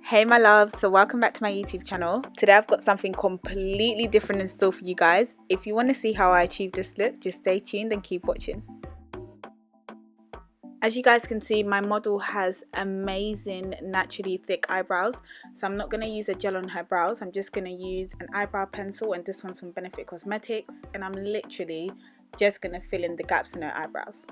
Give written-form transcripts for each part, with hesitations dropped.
Hey my loves, so welcome back to my YouTube channel. Today I've got something completely different in store for you guys. If you want to see how I achieved this look, just stay tuned and keep watching. As you guys can see, my model has amazing naturally thick eyebrows, so I'm not going to use a gel on her brows. I'm just going to use an eyebrow pencil, and this one's from Benefit Cosmetics, and I'm literally just going to fill in the gaps in her eyebrows.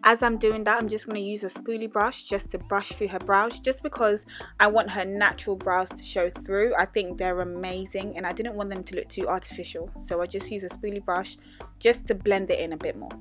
As I'm doing that, I'm just going to use a spoolie brush just to brush through her brows, just because I want her natural brows to show through. I think they're amazing and I didn't want them to look too artificial, so I just use a spoolie brush just to blend it in a bit more.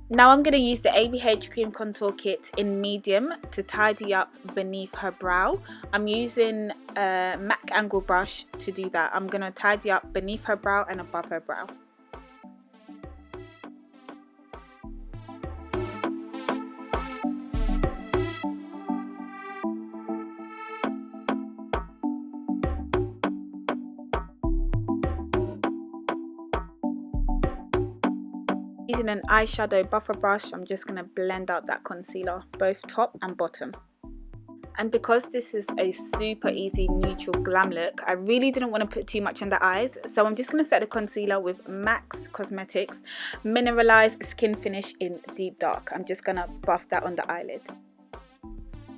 Now I'm going to use the ABH Cream Contour Kit in medium to tidy up beneath her brow. I'm using a MAC angle brush to do that. I'm going to tidy up beneath her brow and above her brow. Using an eyeshadow buffer brush, I'm just going to blend out that concealer, both top and bottom. And because this is a super easy neutral glam look, I really didn't want to put too much on the eyes, so I'm just going to set the concealer with MAC Cosmetics Mineralise SkinFinish in Deep Dark. I'm just going to buff that on the eyelid.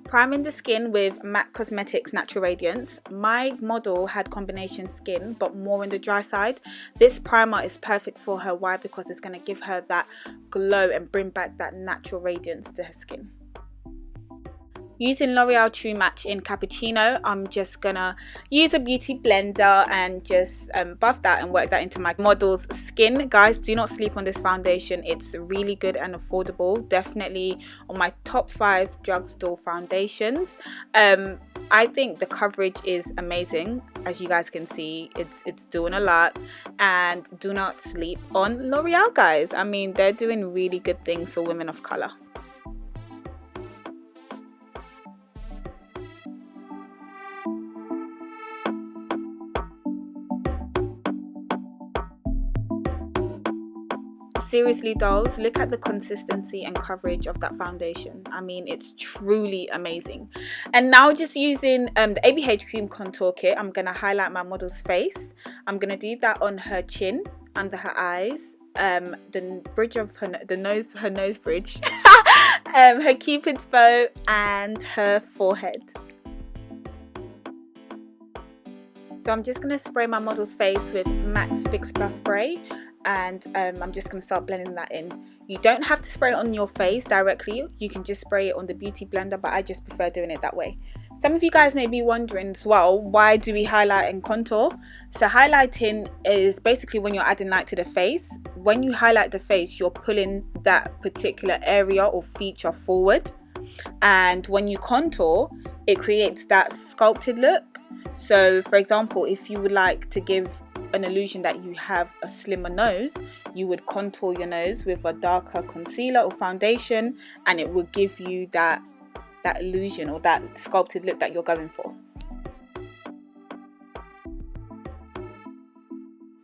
Priming the skin with MAC Cosmetics Natural Radiance. My model had combination skin but more on the dry side. This primer is perfect for her. Why? Because it's going to give her that glow and bring back that natural radiance to her skin. Using L'Oreal True Match in Cappuccino, I'm just gonna use a beauty blender and just buff that and work that into my model's skin. Guys, do not sleep on this foundation. It's really good and affordable. Definitely on my top 5 drugstore foundations. I think the coverage is amazing. As you guys can see, it's doing a lot. And do not sleep on L'Oreal, guys. I mean, they're doing really good things for women of color. Seriously dolls, look at the consistency and coverage of that foundation. I mean, it's truly amazing. And now just using the ABH Cream Contour Kit, I'm going to highlight my model's face. I'm going to do that on her chin, under her eyes, the bridge of her nose bridge, her cupid's bow, and her forehead. So I'm just going to spray my model's face with MAC's Fix Plus spray. And I'm just going to start blending that in. You don't have to spray it on your face directly. You can just spray it on the beauty blender, but I just prefer doing it that way. Some of you guys may be wondering as well, why do we highlight and contour? So highlighting is basically when you're adding light to the face. When you highlight the face, you're pulling that particular area or feature forward. And when you contour, it creates that sculpted look. So for example, if you would like to give an illusion that you have a slimmer nose, you would contour your nose with a darker concealer or foundation, and it will give you that illusion or that sculpted look that you're going for.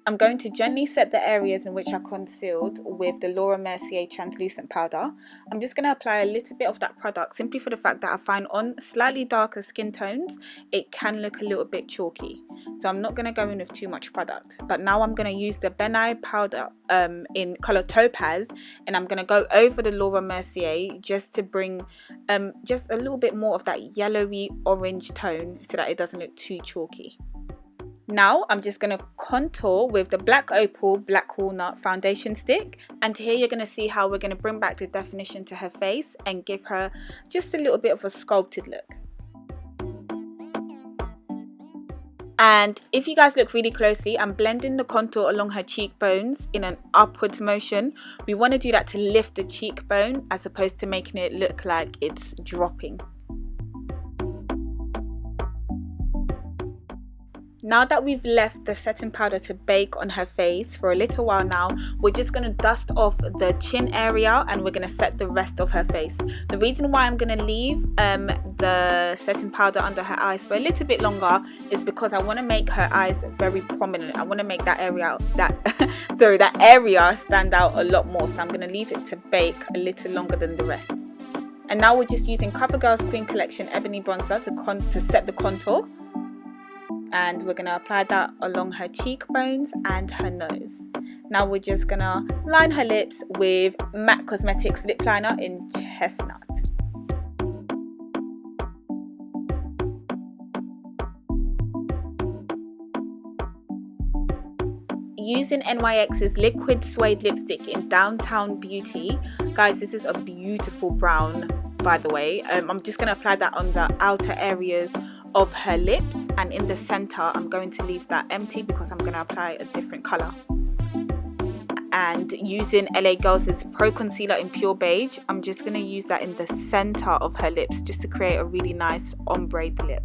I'm going to gently set the areas in which I concealed with the Mercier translucent powder. I'm just going to apply a little bit of that product simply for the fact that I find on slightly darker skin tones it can look a little bit chalky. So I'm not going to go in with too much product. But now I'm going to use the Nye Powder in colour Topaz, and I'm going to go over the Mercier just to bring just a little bit more of that yellowy orange tone so that it doesn't look too chalky. Now I'm just going to contour with the Black Opal Black Walnut foundation stick, and here you're going to see how we're going to bring back the definition to her face and give her just a little bit of a sculpted look. And if you guys look really closely, I'm blending the contour along her cheekbones in an upwards motion. We want to do that to lift the cheekbone as opposed to making it look like it's dropping. Now that we've left the setting powder to bake on her face for a little while now, we're just going to dust off the chin area and we're going to set the rest of her face. The reason why I'm going to leave the setting powder under her eyes for a little bit longer is because I want to make her eyes very prominent. I want to make that area, that area stand out a lot more. So I'm going to leave it to bake a little longer than the rest. And now we're just using Covergirl's Queen Collection Ebony Bronzer to set the contour. And we're going to apply that along her cheekbones and her nose. Now we're just going to line her lips with MAC Cosmetics lip liner in Chestnut. Using NYX's liquid suede lipstick in Downtown Beauty. Guys, this is a beautiful brown, by the way. I'm just going to apply that on the outer areas of her lips, and in the center I'm going to leave that empty because I'm going to apply a different color. And using LA Girls' Pro Concealer in Pure Beige, I'm just going to use that in the center of her lips just to create a really nice ombre lip.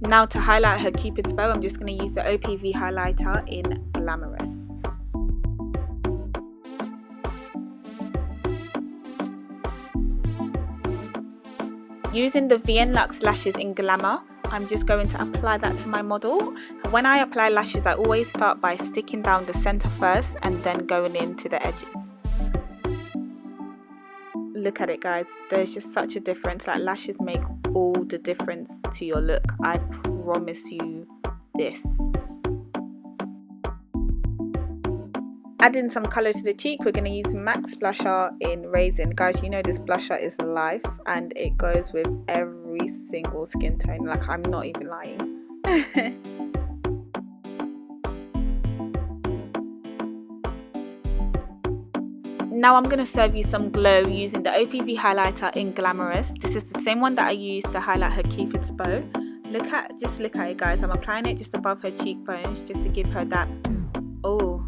Now to highlight her Cupid's bow, I'm just going to use the OPV highlighter in Glamour-rous. Using the VN Luxe lashes in Glamour, I'm just going to apply that to my model. When I apply lashes, I always start by sticking down the center first and then going into the edges. Look at it, guys. There's just such a difference. Like, lashes make all the difference to your look. I promise you this. Adding some colour to the cheek, we're going to use MAC's blusher in Raizin. Guys, you know this blusher is life and it goes with every single skin tone. Like, I'm not even lying. Now I'm going to serve you some glow using the OPV highlighter in Glamour-rous. This is the same one that I used to highlight her Cupid's bow. Just look at it, guys. I'm applying it just above her cheekbones just to give her that, oh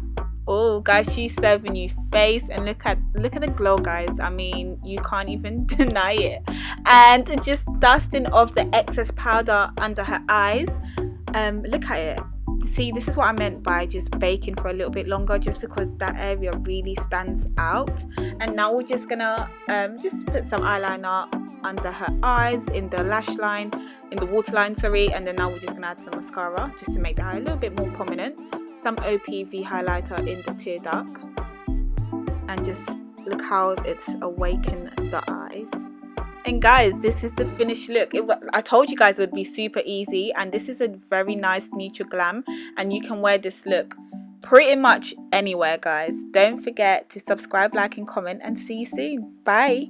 guys, she's serving you face, and look at the glow, guys. I mean, you can't even deny it. And just dusting off the excess powder under her eyes. Look at it. See, this is what I meant by just baking for a little bit longer, just because that area really stands out. And now we're just gonna just put some eyeliner under her eyes, in the lash line, in the waterline, sorry. And then now we're just gonna add some mascara just to make the eye a little bit more prominent. Some OPV highlighter in the tear dark, and just look how it's awakened the eyes. And guys, this is the finished look. I told you guys it would be super easy, and this is a very nice neutral glam, and you can wear this look pretty much anywhere, guys. Don't forget to subscribe, like and comment, and see you soon. Bye.